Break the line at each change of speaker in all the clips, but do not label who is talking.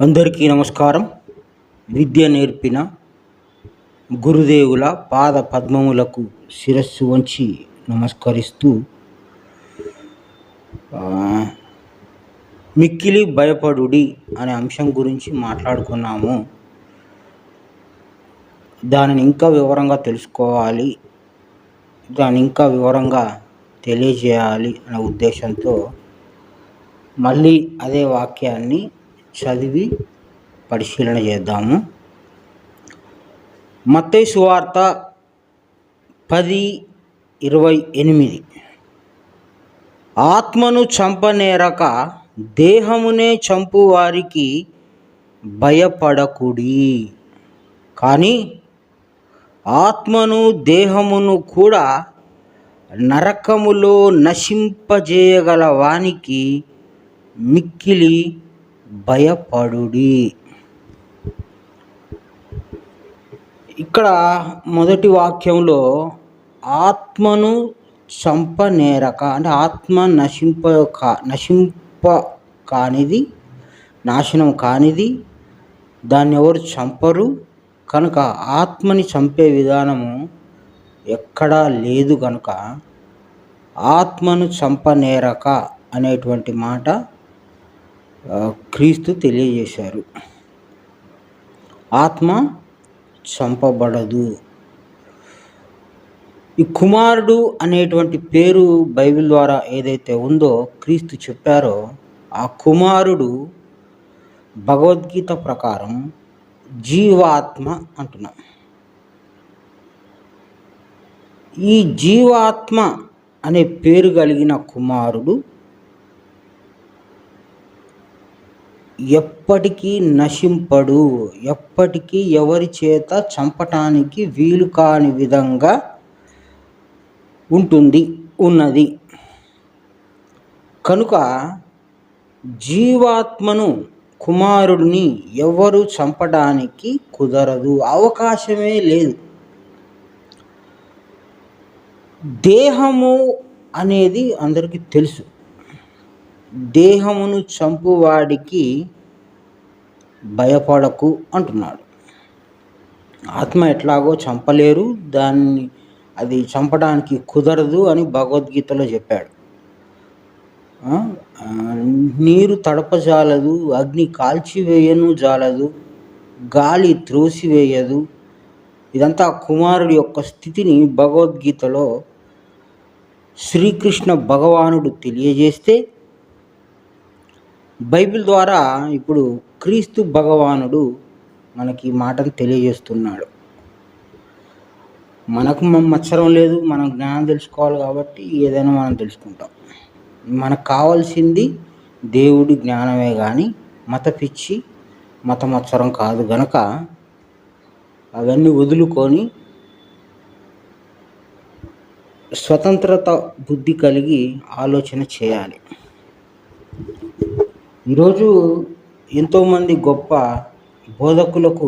అందరికీ నమస్కారం. విద్య నేర్పిన గురుదేవుల పాద పద్మములకు శిరస్సు వంచి నమస్కరిస్తూ మిక్కిలి భయపడుడి అనే అంశం గురించి మాట్లాడుకున్నాము. దానిని ఇంకా వివరంగా తెలుసుకోవాలి, దాన్ని ఇంకా వివరంగా తెలియజేయాలి అనే ఉద్దేశంతో మళ్ళీ అదే వాక్యాన్ని చదివి పరిశీలన చేద్దాము. మత్తయి సువార్త 10:28. ఆత్మను చంపనేరక దేహమునే చంపువారికి భయపడకుడి, కానీ ఆత్మను దేహమును కూడా నరకములో నశింపజేయగల వానికి మిక్కిలి భయపడుడి. ఇక్కడ మొదటి వాక్యంలో ఆత్మను చంపనేరక అంటే ఆత్మ నశింప కానిది, నాశనం కానిది, దాన్ని ఎవరు చంపరు కనుక ఆత్మని చంపే విధానము ఎక్కడా లేదు కనుక ఆత్మను చంపనేరక అనేటువంటి మాట క్రీస్తు తెలియజేశారు. ఆత్మ చంపబడదు. ఈ కుమారుడు అనేటువంటి పేరు బైబిల్ ద్వారా ఏదైతే ఉందో క్రీస్తు చెప్పారో ఆ కుమారుడు భగవద్గీత ప్రకారం జీవాత్మ అంటున్నాం. ఈ జీవాత్మ అనే పేరు కలిగిన కుమారుడు ఎప్పటికీ నశింపడు, ఎప్పటికీ ఎవరి చేత చంపటానికి వీలు కాని విధంగా ఉన్నది కనుక జీవాత్మను, కుమారుడిని ఎవరు చంపడానికి కుదరదు, అవకాశమే లేదు. దేహము అనేది అందరికీ తెలుసు. దేహమును చంపువాడికి భయపడకు అంటున్నాడు. ఆత్మ ఎట్లాగో చంపలేరు, అది చంపడానికి కుదరదు అని భగవద్గీతలో చెప్పాడు. నీరు తడపజాలదు, అగ్ని కాల్చివేయను జాలదు, గాలి త్రోసివేయదు. ఇదంతా కుమారుడి యొక్క స్థితిని భగవద్గీతలో శ్రీకృష్ణ భగవానుడు తెలియజేస్తే బైబిల్ ద్వారా ఇప్పుడు క్రీస్తు భగవానుడు మనకి ఈ మాటను తెలియజేస్తున్నాడు. మనకు మత్సరం లేదు, మనం జ్ఞానం తెలుసుకోవాలి కాబట్టి ఏదైనా మనం తెలుసుకుంటాం. మనకు కావాల్సింది దేవుడి జ్ఞానమే కానీ మత పిచ్చి, మత మత్సరం కాదు గనక అవన్నీ వదులుకొని స్వతంత్రత బుద్ధి కలిగి ఆలోచన చేయాలి. ఈరోజు ఎంతోమంది గొప్ప బోధకులకు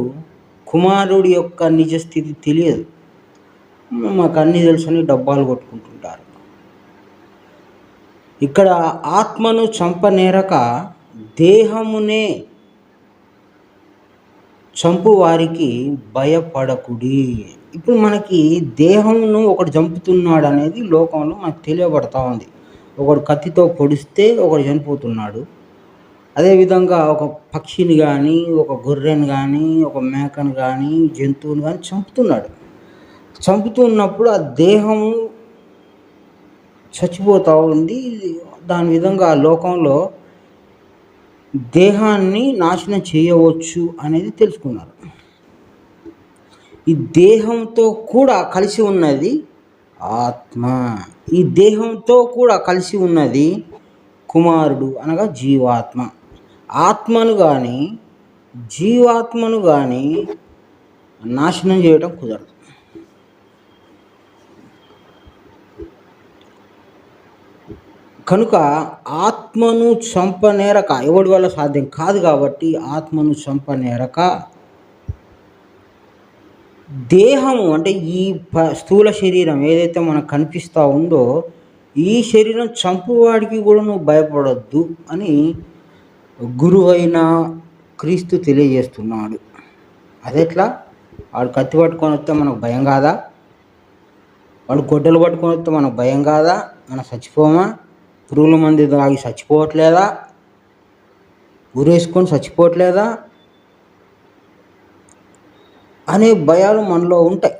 కుమారుడి యొక్క నిజస్థితి తెలియదు. మాకు అన్నీ తెలుసని డబ్బాలు కొట్టుకుంటుంటారు. ఇక్కడ ఆత్మను చంపనేరక దేహమునే చంపు వారికి భయపడకుడి. ఇప్పుడు మనకి దేహమును ఒకడు చంపుతున్నాడు అనేది లోకంలో మనకు తెలియబడతా ఉంది. ఒకడు కత్తితో పొడిస్తే ఒకడు చనిపోతున్నాడు. అదేవిధంగా ఒక పక్షిని కానీ, ఒక గొర్రెను కానీ, ఒక మేకను కానీ, జంతువుని కానీ చంపుతున్నాడు. చంపుతున్నప్పుడు ఆ దేహము చచ్చిపోతూ ఉంది. దాని విధంగా లోకంలో దేహాన్ని నాశనం చేయవచ్చు అనేది తెలుసుకున్నారు. ఈ దేహంతో కూడా కలిసి ఉన్నది ఆత్మ, ఈ దేహంతో కూడా కలిసి ఉన్నది కుమారుడు అనగా జీవాత్మ. ఆత్మను కానీ జీవాత్మను కానీ నాశనం చేయడం కుదరదు. కనుక ఆత్మను చంపనేరక ఎవడి వల్ల సాధ్యం కాదు కాబట్టి ఆత్మను చంపనేరక దేహము అంటే ఈ స్థూల శరీరం ఏదైతే మనకు కనిపిస్తూ ఉందో ఈ శరీరం చంపువాడికి కూడా నువ్వు భయపడొద్దు అని గురువైన క్రీస్తు తెలియజేస్తున్నాడు. అదెట్లా? వాడు కత్తి పట్టుకొని వస్తే మనకు భయం కాదా? వాడు గొడ్డలు పట్టుకొని వస్తే మనకు భయం కాదా? మనం చచ్చిపోమా? పురుగుల మంది తాగి చచ్చిపోవట్లేదా? ఊరేసుకొని చచ్చిపోవట్లేదా అనే భయాలు మనలో ఉంటాయి.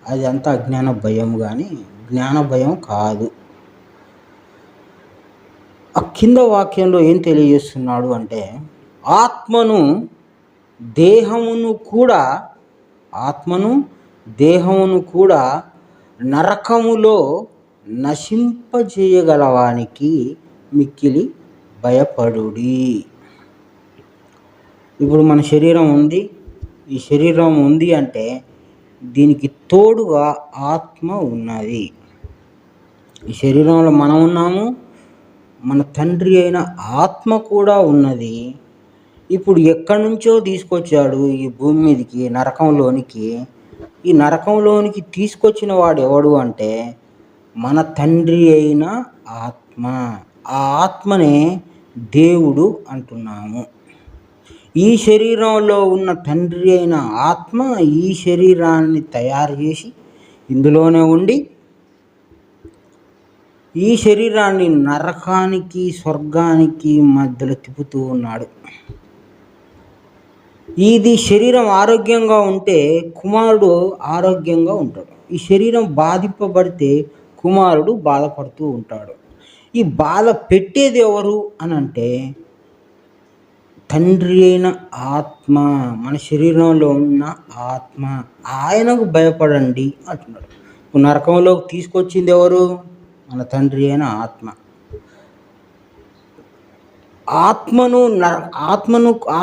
అది అంతా అజ్ఞాన భయం కానీ జ్ఞాన భయం కాదు. ఆ కింద వాక్యంలో ఏం తెలియజేస్తున్నాడు అంటే, ఆత్మను దేహమును కూడా నరకములో నశింపజేయగలవానికి మిక్కిలి భయపడుడి. ఇప్పుడు మన శరీరం ఉంది. ఈ శరీరం ఉంది అంటే దీనికి తోడుగా ఆత్మ ఉన్నది. ఈ శరీరంలో మనం ఉన్నాము, మన తండ్రి అయిన ఆత్మ కూడా ఉన్నది. ఇప్పుడు ఎక్కడి నుంచో తీసుకొచ్చాడు ఈ భూమి మీదకి, నరకంలోనికి. ఈ నరకంలోనికి తీసుకొచ్చిన వాడు ఎవడు అంటే మన తండ్రి అయిన ఆత్మ. ఆ ఆత్మనే దేవుడు అంటున్నాము. ఈ శరీరంలో ఉన్న తండ్రి అయిన ఆత్మ ఈ శరీరాన్ని తయారు చేసి ఇందులోనే ఉండి ఈ శరీరాన్ని నరకానికి స్వర్గానికి మధ్యలో తిప్పుతూ ఉన్నాడు. ఇది శరీరం ఆరోగ్యంగా ఉంటే కుమారుడు ఆరోగ్యంగా ఉంటాడు. ఈ శరీరం బాధింపబడితే కుమారుడు బాధపడుతూ ఉంటాడు. ఈ బాధ పెట్టేది ఎవరు అని అంటే తండ్రి అయిన ఆత్మ, మన శరీరంలో ఉన్న ఆత్మ. ఆయనకు భయపడండి అంటున్నాడు. నరకంలోకి తీసుకొచ్చింది ఎవరు? మన తండ్రి అయిన ఆత్మ.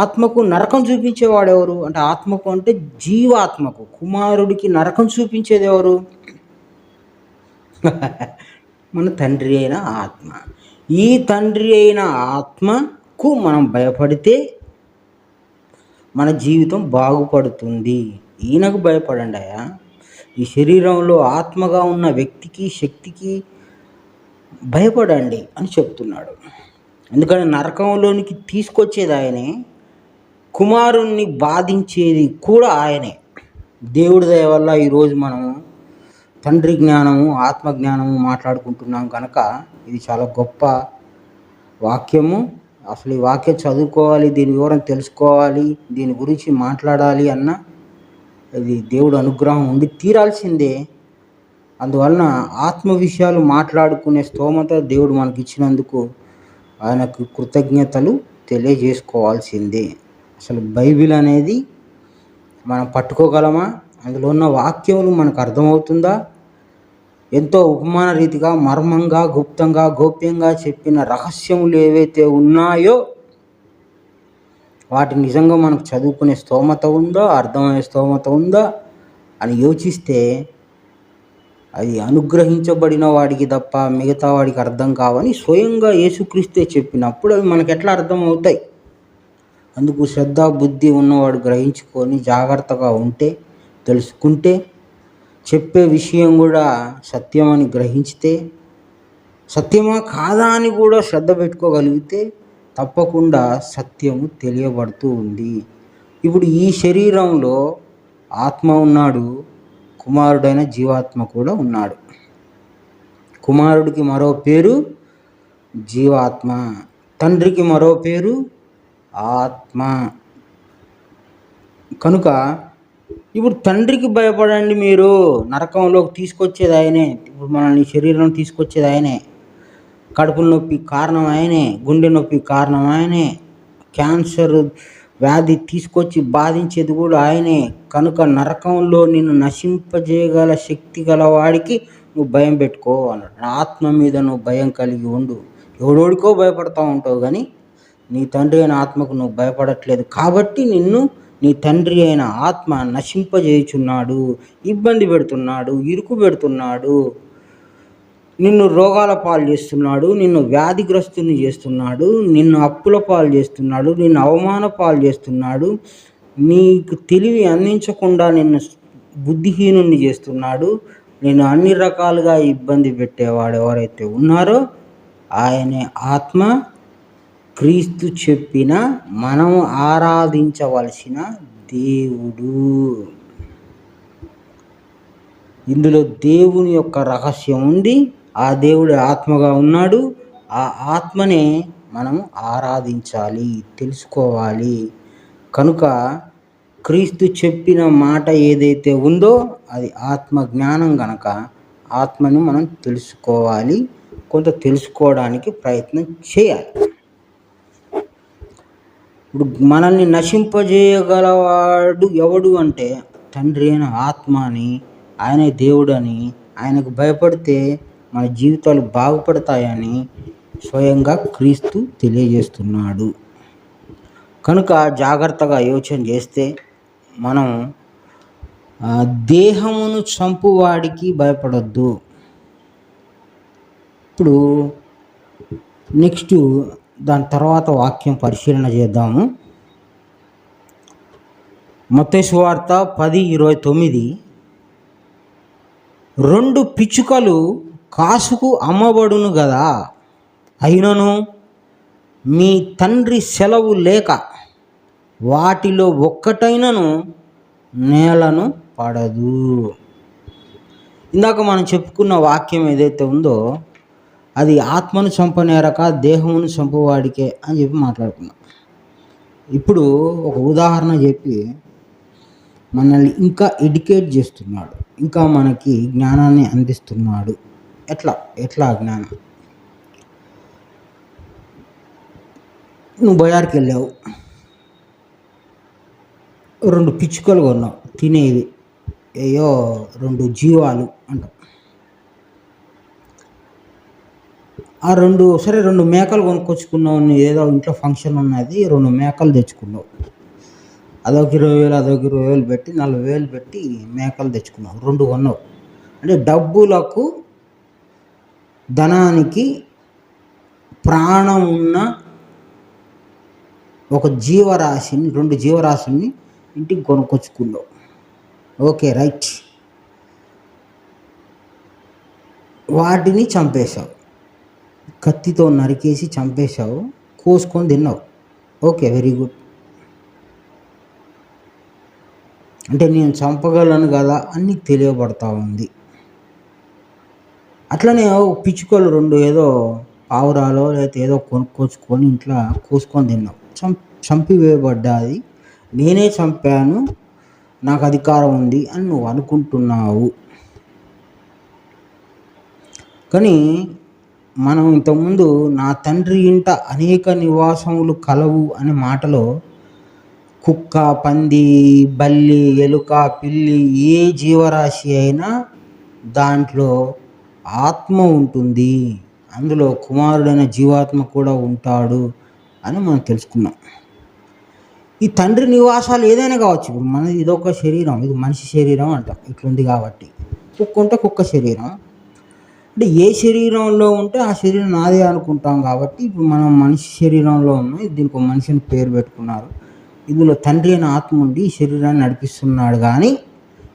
ఆత్మకు నరకం చూపించేవాడు ఎవరు అంటే ఆత్మకు అంటే జీవాత్మకు, కుమారుడికి నరకం చూపించేది ఎవరు? మన తండ్రి అయిన ఆత్మ. ఈ తండ్రి అయిన ఆత్మకు మనం భయపడితే మన జీవితం బాగుపడుతుంది. ఈయనకు భయపడండి అయ్యా. ఈ శరీరంలో ఆత్మగా ఉన్న వ్యక్తికి, శక్తికి భయపడండి అని చెప్తున్నాడు. ఎందుకంటే నరకంలోనికి తీసుకొచ్చేది ఆయనే, కుమారుణ్ణి బాధించేది కూడా ఆయనే. దేవుడి దయ వల్ల ఈరోజు మనము తండ్రి జ్ఞానము, ఆత్మ జ్ఞానము మాట్లాడుకుంటున్నాం కనుక ఇది చాలా గొప్ప వాక్యము. అసలు ఈ వాక్యం చదువుకోవాలి, దీని వివరం తెలుసుకోవాలి, దీని గురించి మాట్లాడాలి అన్న ఇది దేవుడు అనుగ్రహం ఉండి తీరాల్సిందే. అందువలన ఆత్మ విషయాలు మాట్లాడుకునే స్తోమత దేవుడు మనకి ఇచ్చినందుకు ఆయనకు కృతజ్ఞతలు తెలియజేసుకోవాల్సిందే. అసలు బైబిల్ అనేది మనం పట్టుకోగలమా? అందులో ఉన్న వాక్యములు మనకు అర్థమవుతుందా? ఎంతో ఉపమాన రీతిగా, మర్మంగా, గుప్తంగా, గోప్యంగా చెప్పిన రహస్యములు ఏవైతే ఉన్నాయో వాటి నిజంగా మనకు చదువుకునే స్తోమత ఉందా, అర్థమయ్యే స్తోమత ఉందా అని యోచిస్తే అది అనుగ్రహించబడిన వాడికి తప్ప మిగతా వాడికి అర్థం కావని స్వయంగా యేసుక్రీస్తే చెప్పినప్పుడు అవి మనకు ఎట్లా అర్థం అవుతాయి? అందుకు శ్రద్ధ బుద్ధి ఉన్నవాడు గ్రహించుకొని జాగ్రత్తగా ఉంటే, తెలుసుకుంటే, చెప్పే విషయం కూడా సత్యమని గ్రహించితే, సత్యమా కాదా అని కూడా శ్రద్ధ పెట్టుకోగలిగితే తప్పకుండా సత్యము తెలియబడుతూ ఉంది. ఇప్పుడు ఈ శరీరంలో ఆత్మ ఉన్నాడు, కుమారుడైన జీవాత్మ కూడా ఉన్నాడు. కుమారుడికి మరో పేరు జీవాత్మ, తండ్రికి మరో పేరు ఆత్మ. కనుక ఇప్పుడు తండ్రికి భయపడండి. మీరు నరకంలోకి తీసుకొచ్చేది ఆయనే. ఇప్పుడు మనల్ని శరీరం తీసుకొచ్చేది ఆయనే. కడుపు నొప్పి కారణం ఆయనే, గుండె నొప్పి కారణం ఆయనే, క్యాన్సర్ వ్యాధి తీసుకొచ్చి బాధించేది కూడా ఆయనే. కనుక నరకంలో నిన్ను నశింపజేయగల శక్తి గల వాడికి నువ్వు భయం పెట్టుకో అన్నాడు. ఆత్మ మీద నువ్వు భయం కలిగి ఉండు. ఎవడోడికో భయపడతా ఉంటావు కానీ నీ తండ్రి అయిన ఆత్మకు నువ్వు భయపడట్లేదు. కాబట్టి నిన్ను నీ తండ్రి అయిన ఆత్మ నశింపజేయుచున్నాడు, ఇబ్బంది పెడుతున్నాడు, ఇరుకు పెడుతున్నాడు, నిన్ను రోగాల పాలు చేస్తున్నాడు, నిన్ను వ్యాధిగ్రస్తుని చేస్తున్నాడు, నిన్ను అప్పుల పాలు చేస్తున్నాడు, నిన్ను అవమాన పాలు చేస్తున్నాడు, నీకు తెలివి అందించకుండా నిన్ను బుద్ధిహీనుని చేస్తున్నాడు. నిన్ను అన్ని రకాలుగా ఇబ్బంది పెట్టేవాడు ఎవరైతే ఉన్నారో ఆయనే ఆత్మ, క్రీస్తు చెప్పిన మనం ఆరాధించవలసిన దేవుడు. ఇందులో దేవుని యొక్క రహస్యం ఉంది. ఆ దేవుడు ఆత్మగా ఉన్నాడు. ఆ ఆత్మనే మనం ఆరాధించాలి, తెలుసుకోవాలి. కనుక క్రీస్తు చెప్పిన మాట ఏదైతే ఉందో అది ఆత్మ జ్ఞానం గనక ఆత్మను మనం తెలుసుకోవాలి, కొంత తెలుసుకోవడానికి ప్రయత్నం చేయాలి. ఇప్పుడు మనల్ని నశింపజేయగలవాడు ఎవడు అంటే తండ్రి అయిన ఆత్మ అని, ఆయనే దేవుడని, ఆయనకు భయపడితే మన జీవితాలు బాగుపడతాయని స్వయంగా క్రీస్తు తెలియజేస్తున్నాడు. కనుక జాగ్రత్తగా యోచన చేస్తే మనం దేహమును చంపువాడికి భయపడొద్దు. ఇప్పుడు నెక్స్ట్ దాని తర్వాత వాక్యం పరిశీలన చేద్దాము. మత్తయి సువార్త 10:29. 2 పిచ్చుకలు కాసుకు అమ్మబడును గదా, అయినను మీ తండ్రి సెలవు లేక వాటిలో ఒక్కటైనను నేలను పడదు. ఇందాక మనం చెప్పుకున్న వాక్యం ఏదైతే ఉందో అది ఆత్మను చంపనేరక దేహమును చంపువాడికే అని చెప్పి మాట్లాడుకున్నాం. ఇప్పుడు ఒక ఉదాహరణ చెప్పి మనల్ని ఇంకా ఎడ్యుకేట్ చేస్తున్నాడు, ఇంకా మనకి జ్ఞానాన్ని అందిస్తున్నాడు. ఎట్లా జ్ఞానం? నువ్వు బజార్కి వెళ్ళావు, 2 పిచ్చుకలు కొన్నావు తినేవి, 2 జీవాలు అంటావు. ఆ 2 మేకలు కొనుక్కొచ్చుకున్నావు. ఏదో ఇంట్లో ఫంక్షన్ ఉన్నది, 2 మేకలు తెచ్చుకున్నావు. అదొక 20,000 అదొక 20,000 పెట్టి 40,000 పెట్టి మేకలు తెచ్చుకున్నావు. 2 కొన్నావు. అంటే డబ్బులకు ధనానికి ప్రాణం ఉన్న ఒక జీవరాశిని, 2 జీవరాశుల్ని ఇంటికి కొనుక్కొచ్చుకున్నావు. Okay, right. వాటిని చంపేశావు, కత్తితో నరికేసి చంపేశావు, కోసుకొని తిన్నావు. Okay, very good. అంటే నేను చంపగలను కదా అని తెలియబడతా ఉంది. అట్లనే పిచ్చుకలు 2 ఏదో పావురాలో లేకపోతే ఏదో కొనుక్కొచ్చుకొని ఇంట్లో కోసుకొని తిన్నావు. చంపివేయబడ్డాది, నేనే చంపాను, నాకు అధికారం ఉంది అని నువ్వు అనుకుంటున్నావు. కానీ మనం ఇంతకుముందు నా తండ్రి ఇంట అనేక నివాసములు కలవు అనే మాటలో కుక్క, పంది, బల్లి, ఎలుక, పిల్లి ఏ జీవరాశి అయినా దాంట్లో ఆత్మ ఉంటుంది, అందులో కుమారుడైన జీవాత్మ కూడా ఉంటాడు అని మనం తెలుసుకున్నాం. ఈ తండ్రి నివాసాలు ఏదైనా కావచ్చు. ఇప్పుడు మనది ఇదొక శరీరం, ఇది మనిషి శరీరం అంటాం, ఇట్లుంది కాబట్టి. కుక్క ఉంటే కుక్క శరీరం, అంటే ఏ శరీరంలో ఉంటే ఆ శరీరం నాదే అనుకుంటాం కాబట్టి ఇప్పుడు మనం మనిషి శరీరంలో ఉన్నాం. దీనికి ఒక మనిషిని పేరు పెట్టుకున్నారు. ఇందులో తండ్రి అయిన ఆత్మ ఉండి ఈ శరీరాన్ని నడిపిస్తున్నాడు, కానీ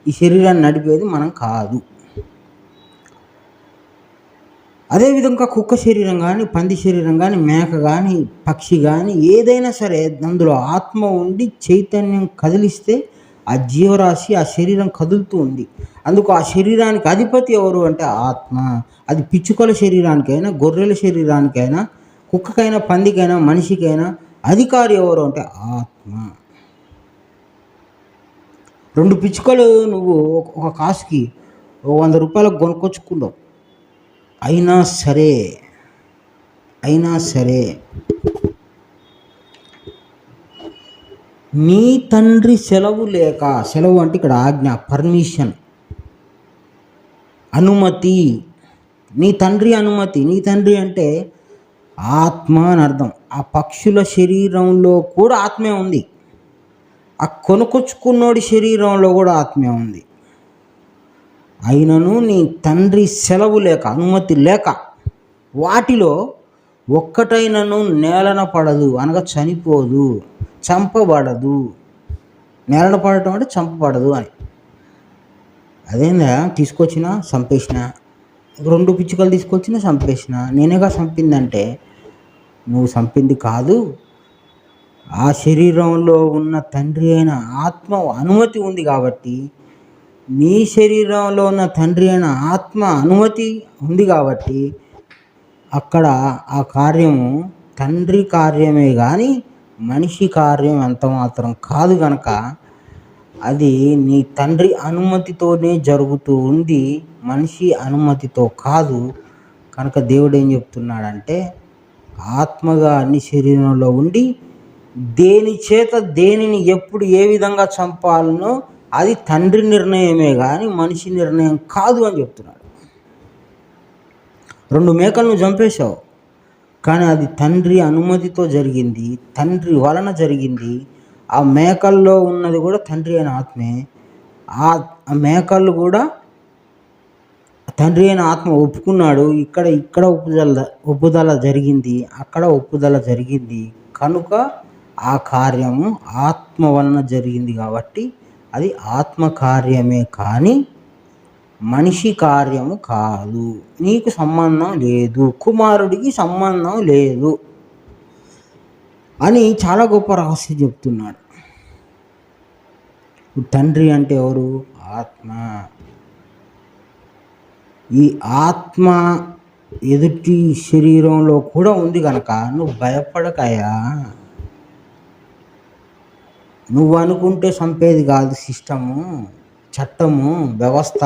ఈ శరీరాన్ని నడిపేది మనం కాదు. అదేవిధంగా కుక్క శరీరం కానీ, పంది శరీరం కానీ, మేక కానీ, పక్షి కానీ ఏదైనా సరే అందులో ఆత్మ ఉండి చైతన్యం కదిలిస్తే ఆ జీవరాశి, ఆ శరీరం కదులుతూ ఉంది. అందుకు ఆ శరీరానికి అధిపతి ఎవరు అంటే ఆత్మ. అది పిచ్చుకల శరీరానికైనా, గొర్రెల శరీరానికైనా, కుక్కకైనా, పందికైనా, మనిషికైనా అధికారి ఎవరు అంటే ఆత్మ. 2 పిచ్చుకలు నువ్వు ఒక కాసుకి 100 రూపాయలకు కొనుక్కొచ్చుకున్నావు. అయినా సరే నీ తండ్రి సెలవు లేక, సెలవు అంటే ఇక్కడ ఆజ్ఞ, పర్మిషన్, అనుమతి, నీ తండ్రి అనుమతి. నీ తండ్రి అంటే ఆత్మ అని అర్థం. ఆ పక్షుల శరీరంలో కూడా ఆత్మే ఉంది, ఆ కొనుకొచ్చుకున్నోడి శరీరంలో కూడా ఆత్మే ఉంది. అయినను నీ తండ్రి సెలవు లేక, అనుమతి లేక వాటిలో ఒక్కటైనను నేలన పడదు, అనగా చనిపోదు, చంపబడదు. నేలన పడటం అంటే చంపబడదు అని. అదేందా తీసుకొచ్చినా చంపేసిన, 2 పిచ్చుకలు తీసుకొచ్చినా చంపేసిన, నేనేగా చంపిందంటే నువ్వు చంపింది కాదు, ఆ శరీరంలో ఉన్న తండ్రి అయిన ఆత్మ అనుమతి ఉంది కాబట్టి, నీ శరీరంలో ఉన్న తండ్రి అయిన ఆత్మ అనుమతి ఉంది కాబట్టి అక్కడ ఆ కార్యము తండ్రి కార్యమే కానీ మనిషి కార్యం ఎంత మాత్రం కాదు కనుక అది నీ తండ్రి అనుమతితోనే జరుగుతూ ఉంది, మనిషి అనుమతితో కాదు. కనుక దేవుడు ఏం చెప్తున్నాడంటే, ఆత్మగా అన్ని శరీరంలో ఉండి దేని చేత దేనిని ఎప్పుడు ఏ విధంగా చంపాలనో అది తండ్రి నిర్ణయమే కానీ మనిషి నిర్ణయం కాదు అని చెప్తున్నాడు. 2 మేకలను చంపేశావు, కానీ అది తండ్రి అనుమతితో జరిగింది, తండ్రి వలన జరిగింది. ఆ మేకల్లో ఉన్నది కూడా తండ్రి అయిన ఆత్మే. ఆ మేకలు కూడా తండ్రి అయిన ఆత్మ ఒప్పుకున్నాడు. ఇక్కడ ఒప్పుదల జరిగింది, అక్కడ ఒప్పుదల జరిగింది. కనుక ఆ కార్యము ఆత్మ వలన జరిగింది కాబట్టి అది ఆత్మ కార్యమే కానీ మనిషి కార్యము కాదు. నీకు సంబంధం లేదు, కుమారుడికి సంబంధం లేదు అని చాలా గొప్ప రహస్యం చెప్తున్నాడు. తండ్రి అంటే ఎవరు? ఆత్మ. ఈ ఆత్మ ఎదుటి శరీరంలో కూడా ఉంది కనుక నువ్వు భయపడకయా. నువ్వు అనుకుంటే చంపేది కాదు సిస్టము, చట్టము, వ్యవస్థ.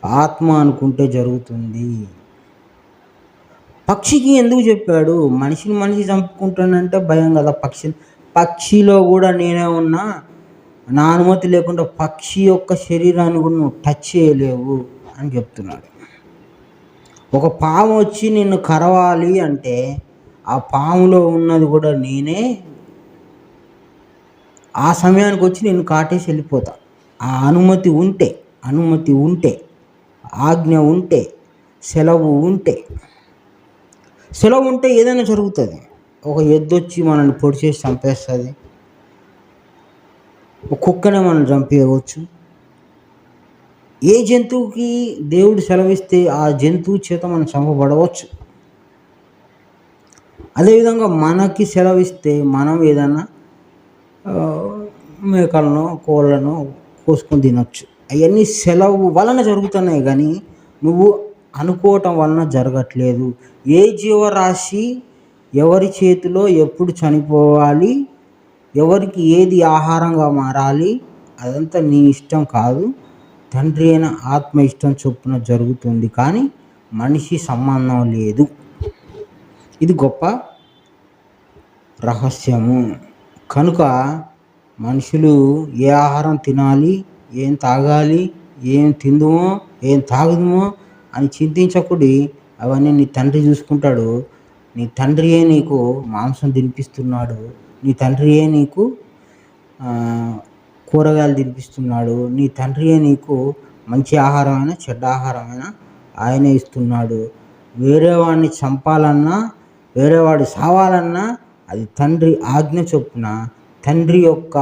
ఆత్మ అనుకుంటే జరుగుతుంది. పక్షికి ఎందుకు చెప్పాడు? మనిషి చంపుకుంటానంటే భయం కదా. పక్షిలో కూడా నేనే ఉన్నా, నా అనుమతి లేకుండా పక్షి యొక్క శరీరాన్ని కూడా నువ్వు టచ్ చేయలేవు అని చెప్తున్నాడు. ఒక పాము వచ్చి నిన్ను కరవాలి అంటే ఆ పాములో ఉన్నది కూడా నేనే. ఆ సమయానికి వచ్చి నేను కాటేసి వెళ్ళిపోతా. ఆ అనుమతి ఉంటే ఆజ్ఞ ఉంటే సెలవు ఉంటే ఏదైనా జరుగుతుంది. ఒక ఎద్దొచ్చి మనల్ని పొడి చేసి చంపేస్తుంది, ఒక కుక్కనే మనం చంపేయవచ్చు. ఏ జంతువుకి దేవుడు సెలవిస్తే ఆ జంతువు చేత మనం చంపబడవచ్చు. అదేవిధంగా మనకి సెలవిస్తే మనం ఏదైనా మేకలను కోళ్ళను కోసుకొని తినొచ్చు. అవన్నీ సెలవు వలన జరుగుతున్నాయి కానీ నువ్వు అనుకోవటం వలన జరగట్లేదు. ఏ జీవరాశి ఎవరి చేతిలో ఎప్పుడు చనిపోవాలి, ఎవరికి ఏది ఆహారంగా మారాలి, అదంతా నీ ఇష్టం కాదు, తండ్రి అయిన ఆత్మ ఇష్టం చొప్పున జరుగుతుంది కానీ మనిషి సంబంధం లేదు. ఇది గొప్ప రహస్యము. కనుక మనుషులు ఏ ఆహారం తినాలి, ఏం తాగాలి, ఏం తిందుమో ఏం తాగుదుమో అని చింతించకుడి. అవన్నీ నీ తండ్రి చూసుకుంటాడు. నీ తండ్రియే నీకు మాంసం తినిపిస్తున్నాడు, నీ తండ్రియే నీకు కూరగాయలు తినిపిస్తున్నాడు, నీ తండ్రియే నీకు మంచి ఆహారమైనా చెడ్డ ఆహారమైనా ఆయనే ఇస్తున్నాడు. వేరే వాడిని చంపాలన్నా, వేరేవాడు సావాలన్నా అది తండ్రి ఆజ్ఞ చొప్పున, తండ్రి యొక్క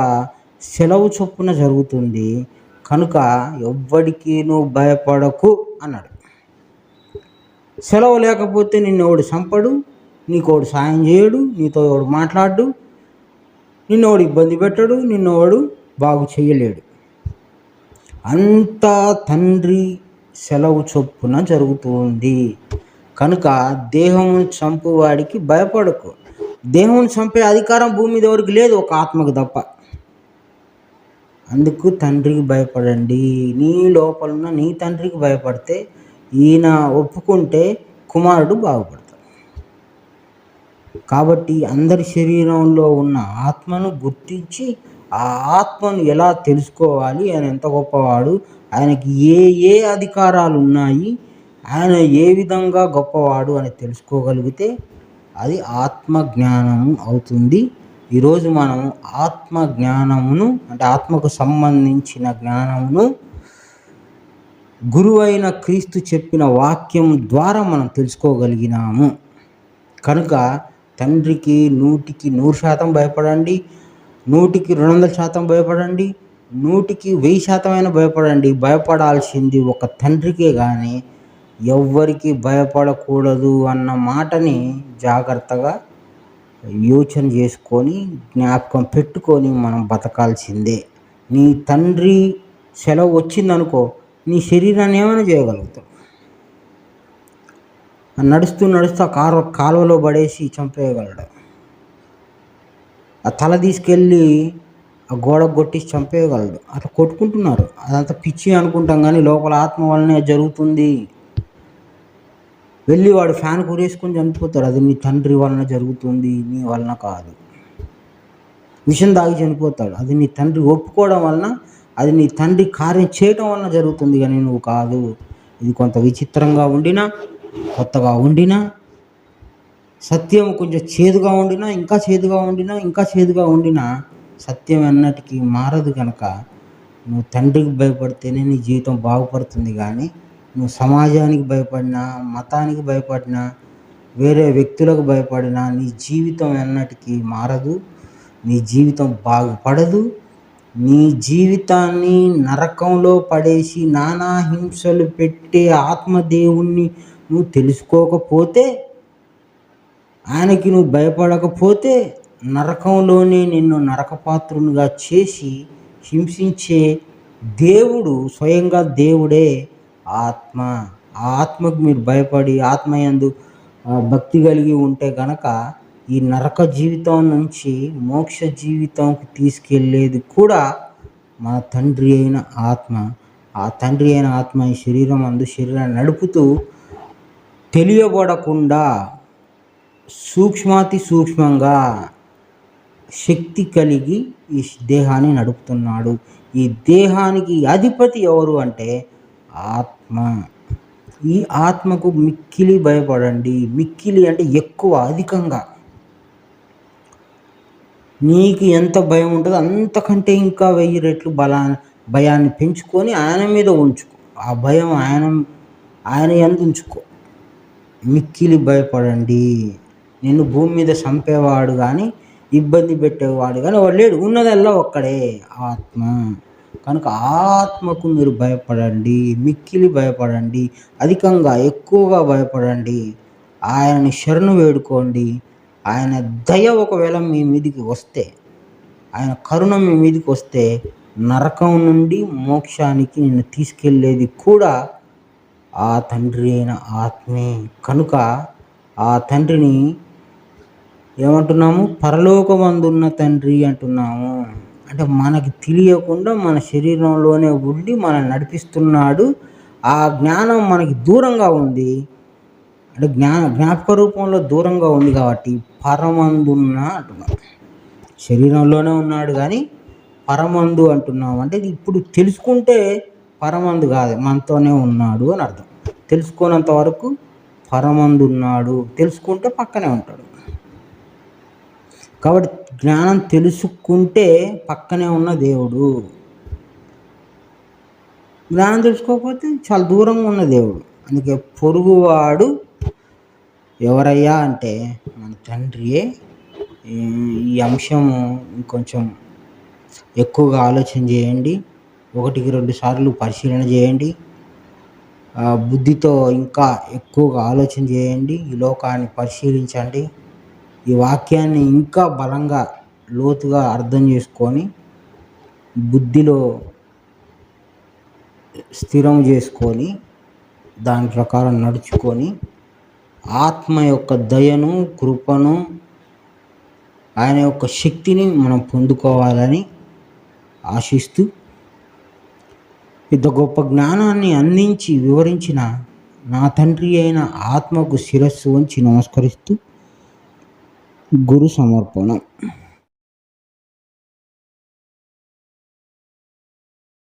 సెలవు చొప్పున జరుగుతుంది. కనుక ఎవ్వడికి నువ్వు భయపడకు అన్నాడు. సెలవు లేకపోతే నిన్ను ఎవడు చంపడు, నీకోడు సాయం చేయడు, నీతో ఎవడు మాట్లాడు, నిన్నోడు ఇబ్బంది పెట్టడు, నిన్నోడు బాగు చేయలేడు. అంతా తండ్రి సెలవు చొప్పున జరుగుతుంది. కనుక దేహమును చంపువాడికి భయపడకు. దేహమును చంపే అధికారం భూమి మీద ఎవరికి లేదు, ఒక ఆత్మకు తప్ప. అందుకు తండ్రికి భయపడండి. నీ లోపల నీ తండ్రికి భయపడితే, ఈయన ఒప్పుకుంటే కుమారుడు బాగుపడతాడు. కాబట్టి అందరి శరీరంలో ఉన్న ఆత్మను గుర్తించి ఆ ఆత్మను ఎలా తెలుసుకోవాలి, ఆయన ఎంత గొప్పవాడు, ఆయనకి ఏ అధికారాలు ఉన్నాయి, ఆయన ఏ విధంగా గొప్పవాడు అని తెలుసుకోగలిగితే అది ఆత్మ జ్ఞానము అవుతుంది. ఈరోజు మనం ఆత్మ జ్ఞానమును, అంటే ఆత్మకు సంబంధించిన జ్ఞానమును గురువైన క్రీస్తు చెప్పిన వాక్యం ద్వారా మనం తెలుసుకోగలిగినాము. కనుక తండ్రికి 100కి 100% భయపడండి, 100కి 200% భయపడండి, 100కి 1000% అయినా భయపడండి. భయపడాల్సింది ఒక తండ్రికే కానీ ఎవ్వరికి భయపడకూడదు అన్న మాటని జాగ్రత్తగా యోచన చేసుకొని జ్ఞాపకం పెట్టుకొని మనం బతకాల్సిందే. నీ తండ్రి సెలవు వచ్చిందనుకో, నీ శరీరాన్ని ఏమైనా చేయగలుగుతావు. నడుస్తూ నడుస్తూ కాలువలో పడేసి చంపేయగలడు. ఆ తల తీసుకెళ్ళి ఆ గోడకు కొట్టేసి చంపేయగలడు. అట్లా కొట్టుకుంటున్నారు. అదంతా పిచ్చి అనుకుంటాం కానీ లోపల ఆత్మ వల్లనే జరుగుతుంది. వెళ్ళి వాడు ఫ్యాన్ కూరేసుకొని చనిపోతాడు. అది నీ తండ్రి వలన జరుగుతుంది, నీ వలన కాదు. విషం తాగి చనిపోతాడు. అది నీ తండ్రి ఒప్పుకోవడం వలన, అది నీ తండ్రి కార్యం చేయటం వలన జరుగుతుంది కానీ నువ్వు కాదు. ఇది కొంత విచిత్రంగా ఉండినా, కొత్తగా ఉండినా, సత్యం కొంచెం చేదుగా ఉండినా, ఇంకా చేదుగా ఉండినా సత్యం అన్నటికీ మారదు. కనుక నువ్వు తండ్రికి భయపడితేనే నీ జీవితం బాగుపడుతుంది. కానీ నువ్వు సమాజానికి భయపడినా, మతానికి భయపడినా, వేరే వ్యక్తులకు భయపడినా నీ జీవితం ఎన్నటికీ మారదు. నీ జీవితం బాగుపడదు. నీ జీవితాన్ని నరకంలో పడేసి నానా హింసలు పెట్టే ఆత్మదేవుణ్ణి నువ్వు తెలుసుకోకపోతే, ఆయనకి నువ్వు భయపడకపోతే, నరకంలోనే నిన్ను నరకపాత్రునిగా చేసి హింసించే దేవుడు, స్వయంగా దేవుడే ఆత్మ. ఆ ఆత్మకు మీరు భయపడి ఆత్మయందు భక్తి కలిగి ఉంటే కనుక ఈ నరక జీవితం నుంచి మోక్ష జీవితంకి తీసుకెళ్ళేది కూడా మన తండ్రి అయిన ఆత్మ. ఆ తండ్రి అయిన ఆత్మ ఈ శరీరాన్ని నడుపుతూ తెలియబడకుండా సూక్ష్మాతి సూక్ష్మంగా శక్తి కలిగి ఈ దేహాన్ని నడుపుతున్నాడు. ఈ దేహానికి అధిపతి ఎవరు అంటే ఆత్మ. ఈ ఆత్మకు మిక్కిలి భయపడండి. మిక్కిలి అంటే ఎక్కువ, అధికంగా. నీకు ఎంత భయం ఉంటుందో అంతకంటే ఇంకా 1000 రెట్లు భయాన్ని పెంచుకొని ఆయన మీద ఉంచుకో. ఆ భయం ఆయన యందు ఉంచుకో. మిక్కిలి భయపడండి. నిన్ను భూమి మీద చంపేవాడు కానీ, ఇబ్బంది పెట్టేవాడు కానీ వాడు లేడు. ఉన్నదల్లా ఒక్కడే, ఆత్మ. కనుక ఆత్మకు మీరు భయపడండి, మిక్కిలి భయపడండి, అధికంగా ఎక్కువగా భయపడండి. ఆయనని శరణు వేడుకోండి. ఆయన దయ ఒకవేళ మీ మీదికి వస్తే, ఆయన కరుణ మీ మీదికి వస్తే, నరకం నుండి మోక్షానికి నిన్ను తీసుకెళ్ళేది కూడా ఆ తండ్రి అయిన ఆత్మే. కనుక ఆ తండ్రిని ఏమంటున్నాము? పరలోకమందున్న తండ్రి అంటున్నాము. అంటే మనకి తెలియకుండా మన శరీరంలోనే ఉండి మనల్ని నడిపిస్తున్నాడు. ఆ జ్ఞానం మనకి దూరంగా ఉంది. అంటే జ్ఞాపక రూపంలో దూరంగా ఉంది కాబట్టి పరమందున్న అంటున్నాం. శరీరంలోనే ఉన్నాడు కానీ పరమందు అంటున్నాం. అంటే ఇప్పుడు తెలుసుకుంటే పరమందు కాదు, మనతోనే ఉన్నాడు అని అర్థం. తెలుసుకోనంత వరకు పరమందు ఉన్నాడు, తెలుసుకుంటే పక్కనే ఉంటాడు. కాబట్టి జ్ఞానం తెలుసుకుంటే పక్కనే ఉన్న దేవుడు, జ్ఞానం తెలుసుకోకపోతే చాలా దూరంగా ఉన్న దేవుడు. అందుకే పొరుగువాడు ఎవరయ్యా అంటే మన తండ్రియే. ఈ అంశము ఇంకొంచెం ఎక్కువగా ఆలోచన చేయండి. 1-2 సార్లు పరిశీలన చేయండి. బుద్ధితో ఇంకా ఎక్కువగా ఆలోచన చేయండి. ఈ లోకాన్ని పరిశీలించండి. ఈ వాక్యాన్ని ఇంకా బలంగా లోతుగా అర్థం చేసుకొని బుద్ధిలో స్థిరం చేసుకొని దాని ప్రకారం నడుచుకొని ఆత్మ యొక్క దయను, కృపను, ఆయన యొక్క శక్తిని మనం పొందుకోవాలని ఆశిస్తూ, ఇంత గొప్ప జ్ఞానాన్ని అందించి వివరించిన నా తండ్రి అయిన ఆత్మకు శిరస్సు వంచి నమస్కరిస్తూ గురు సమర్పణ.